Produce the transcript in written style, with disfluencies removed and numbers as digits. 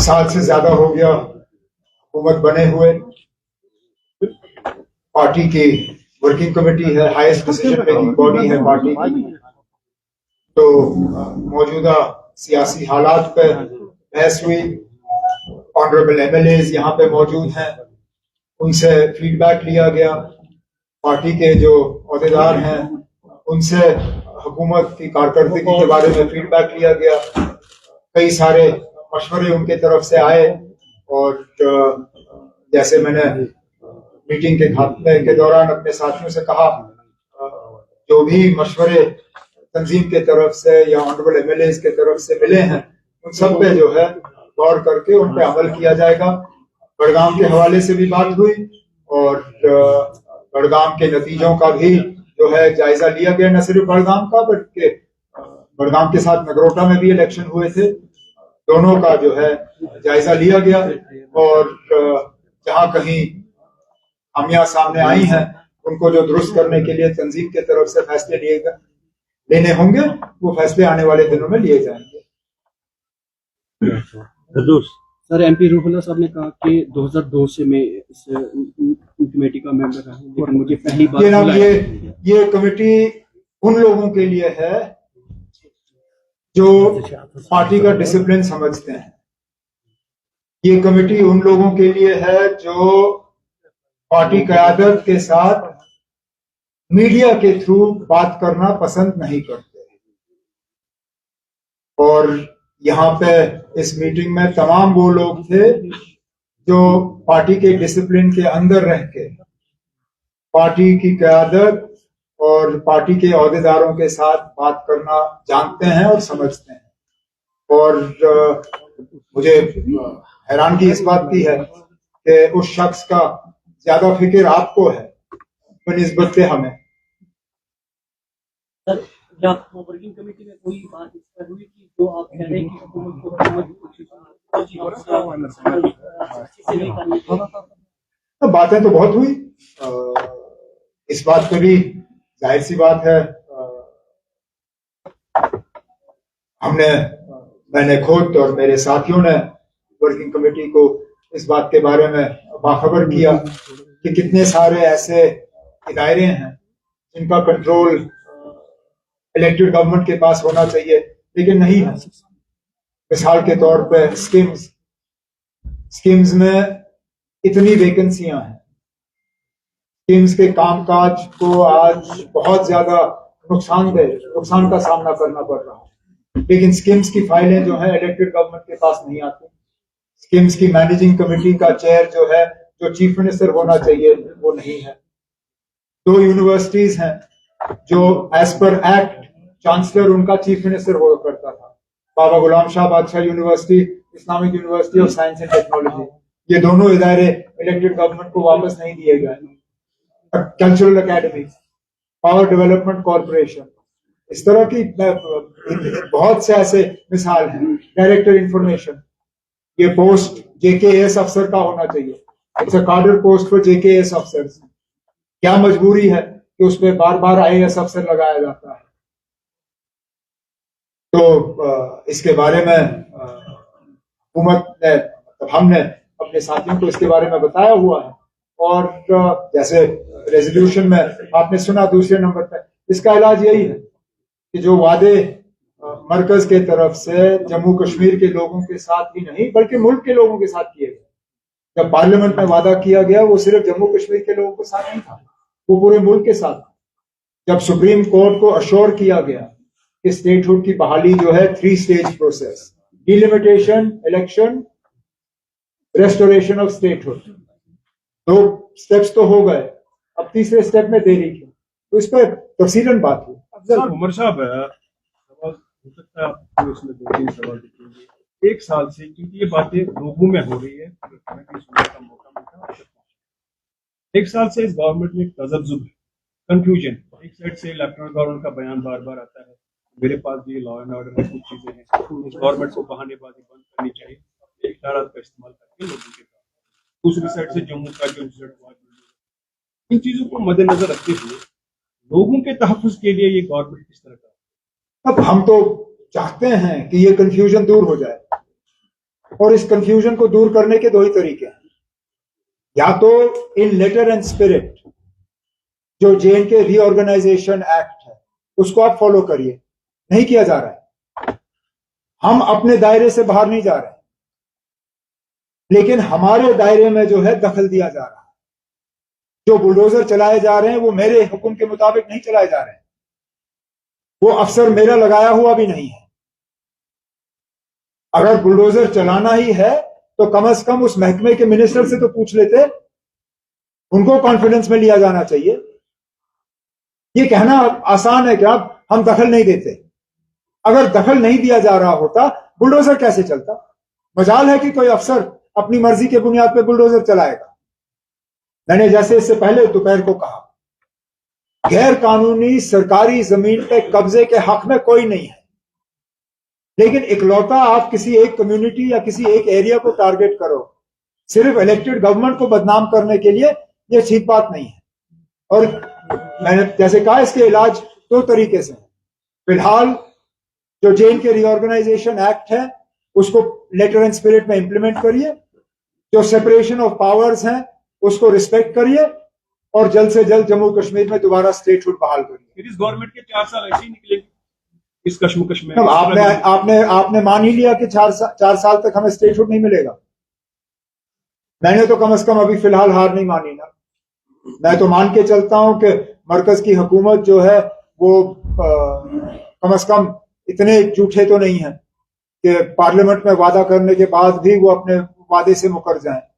साल से ज्यादा हो गया हुकूमत बने हुए। पार्टी की वर्किंग कमेटी है, हाईएस्ट डिसीजन मेकिंग बॉडी है पार्टी की। तो मौजूदा सियासी हालात पर बहस हुई। ऑनरेबल एमएलएज यहाँ पे मौजूद हैं, उनसे फीडबैक लिया गया। पार्टी के जो अहदेदार हैं उनसे हुकूमत की कारकर्दगी के बारे में फीडबैक लिया गया। कई सारे मशवरे उनके तरफ से आए और जैसे मैंने मीटिंग के दौरान अपने साथियों से कहा, जो भी मशवरे तंजीम के तरफ से या ऑनरेबल एमएलएज के तरफ से मिले हैं उन सब पे जो है गौर करके उन पे अमल किया जाएगा। बड़गाम के हवाले से भी बात हुई और बड़गाम के नतीजों का भी जो है जायजा लिया गया। न सिर्फ बड़गाम का बल्कि बड़गाम के साथ नगरोटा में भी इलेक्शन हुए थे, दोनों का जो है जायजा लिया गया। और जहां कहीं खामियां सामने आई हैं उनको जो दुरुस्त करने के लिए तंजीम के तरफ से फैसले लेने होंगे, वो फैसले आने वाले दिनों में लिए जाएंगे। सर, एमपी रूहुल्लाह साहब ने कहा कि 2002 से मैं इस कमेटी का मेंबर रहा हूं, लेकिन मुझे पहली बार ये कमेटी उन लोगों के लिए है जो पार्टी का डिसिप्लिन समझते हैं। ये कमेटी उन लोगों के लिए है जो पार्टी क़यादत के साथ मीडिया के थ्रू बात करना पसंद नहीं करते। और यहाँ पे इस मीटिंग में तमाम वो लोग थे जो पार्टी के डिसिप्लिन के अंदर रह के पार्टी की क़यादत और पार्टी के अहदेदारों के साथ बात करना जानते हैं और समझते हैं। और मुझे हैरानगी इस बात की है कि उस शख्स का ज्यादा फिक्र आपको है बनिस्बत हमें। सर, वर्किंग कमेटी में कोई बात इस पर हुई कि जो आप कह रहे हैं कि हुकूमत को तो बातें तो बहुत हुई। इस बात पे भी जाहिर सी बात है, मैंने खुद और मेरे साथियों ने वर्किंग कमेटी को इस बात के बारे में बाखबर किया कि कितने सारे ऐसे इदारे हैं जिनका कंट्रोल इलेक्टेड गवर्नमेंट के पास होना चाहिए लेकिन नहीं है। मिसाल के तौर पे स्कीम्स में इतनी वैकेंसियां हैं, स्कीम्स के कामकाज को आज बहुत ज्यादा नुकसान का सामना करना पड़ रहा है, लेकिन स्कीम्स की फाइलें जो है इलेक्टेड गवर्नमेंट के पास नहीं आती। स्कीम्स की मैनेजिंग कमेटी का चेयर जो है, जो चीफ मिनिस्टर होना चाहिए, वो नहीं है। 2 यूनिवर्सिटीज हैं जो एज पर एक्ट चांसलर उनका चीफ मिनिस्टर हुआ करता था, बाबा गुलाम शाह बादशाह university, Islamic university of science and technology. ये दोनों इदारे इलेक्टेड गवर्नमेंट को वापस नहीं दिए गए। Cultural academy, power development corporation, इस तरह की बहुत से ऐसे मिसाल हैं। डायरेक्टर इंफॉर्मेशन, ये पोस्ट जेकेएस अफसर का होना चाहिए। इट्स अ कार्डर पोस्ट फॉर जेकेएस अफसर्स। क्या मजबूरी है कि उसमें बार बार आईएएस अफसर लगाया जाता है? तो इसके बारे में हुकूमत ने, हमने अपने साथियों को इसके बारे में बताया हुआ है। और जैसे रेजोल्यूशन में आपने सुना, दूसरे नंबर पर इसका इलाज यही है कि जो वादे मरकज के तरफ से जम्मू कश्मीर के लोगों के साथ ही नहीं बल्कि मुल्क के लोगों के साथ किए गए। जब पार्लियामेंट में वादा किया गया वो सिर्फ जम्मू कश्मीर के लोगों के साथ नहीं था, वो पूरे मुल्क के साथ था। जब सुप्रीम कोर्ट को अश्योर किया गया कि स्टेटहुड की बहाली जो है 3 stage process, delimitation, election, restoration of statehood, 2 steps तो हो गए, अब तीसरे स्टेप में देरी क्यों? तो इस पर तफसीलन बात हुई। उमर साहब, हो सकता है आपको इसमें 2-3 सवाल दिखेंगे। 1 साल से क्योंकि ये बातें लोगों में हो रही है, का मौका मिलता है। 1 साल से इस गवर्नमेंट में तजब्जुब है, कंफ्यूजन। एक साइड से लेफ्टिनेंट गवर्नर का बयान बार बार आता है, मेरे पास भी लॉ एंड ऑर्डर में कुछ चीजें हैं, इस गवर्नमेंट को बहानेबाजी बंद करनी चाहिए, इख्तियारात का इस्तेमाल करके लोगों के पास। दूसरी साइड से जम्मू का जो इंसिडेंट हुआ, इन चीजों को मद्देनजर रखते हुए लोगों के तहफ़्फ़ुज़ के लिए ये गवर्नमेंट किस तरह का? अब हम तो चाहते हैं कि ये कंफ्यूजन दूर हो जाए। और इस कंफ्यूजन को दूर करने के दो ही तरीके हैं, या तो इन लेटर एंड स्पिरिट जो J&K रीऑर्गेनाइजेशन एक्ट है उसको आप फॉलो करिए, नहीं किया जा रहा है। हम अपने दायरे से बाहर नहीं जा रहे, लेकिन हमारे दायरे में जो है दखल दिया जा रहा है। जो बुलडोजर चलाए जा रहे हैं वो मेरे हुक्म के मुताबिक नहीं चलाए जा रहे हैं, वो अफसर मेरा लगाया हुआ भी नहीं है। अगर बुलडोजर चलाना ही है तो कम से कम उस महकमे के मिनिस्टर से तो पूछ लेते, उनको कॉन्फिडेंस में लिया जाना चाहिए। ये कहना आसान है कि आप हम दखल नहीं देते, अगर दखल नहीं दिया जा रहा होता बुलडोजर कैसे चलता? मजाल है कि कोई अफसर अपनी मर्जी के बुनियाद पर बुलडोजर चलाएगा। मैंने जैसे इससे पहले दोपहर को कहा, गैर कानूनी सरकारी जमीन पे कब्जे के हक में कोई नहीं है, लेकिन इकलौता आप किसी एक कम्युनिटी या किसी एक एरिया को टारगेट करो सिर्फ इलेक्टेड गवर्नमेंट को बदनाम करने के लिए, यह ठीक बात नहीं है। और मैंने जैसे कहा, इसके इलाज दो तरीके से हैं। फिलहाल जो J&K रीऑर्गेनाइजेशन एक्ट है उसको लेटर एंड स्पिरिट में इंप्लीमेंट करिए, जो सेपरेशन ऑफ पावर्स हैं उसको रिस्पेक्ट करिए, और जल्द से जल्द जम्मू कश्मीर में दोबारा स्टेटहुड बहाल करिए। इस गवर्नमेंट के 4 साल ऐसे ही निकलेंगे इस कश्मकश में। अब आपने मान ही लिया कि 4 साल तक हमें स्टेटहुड नहीं मिलेगा। मैंने तो कम से कम अभी फिलहाल हार नहीं मानी ना। मैं तो मान के चलता हूं कि मरकज की हुकूमत जो है वो कम से कम इतने झूठे तो नहीं है कि पार्लियामेंट में वादा करने के बाद भी वो अपने वादे से मुकर जाएं।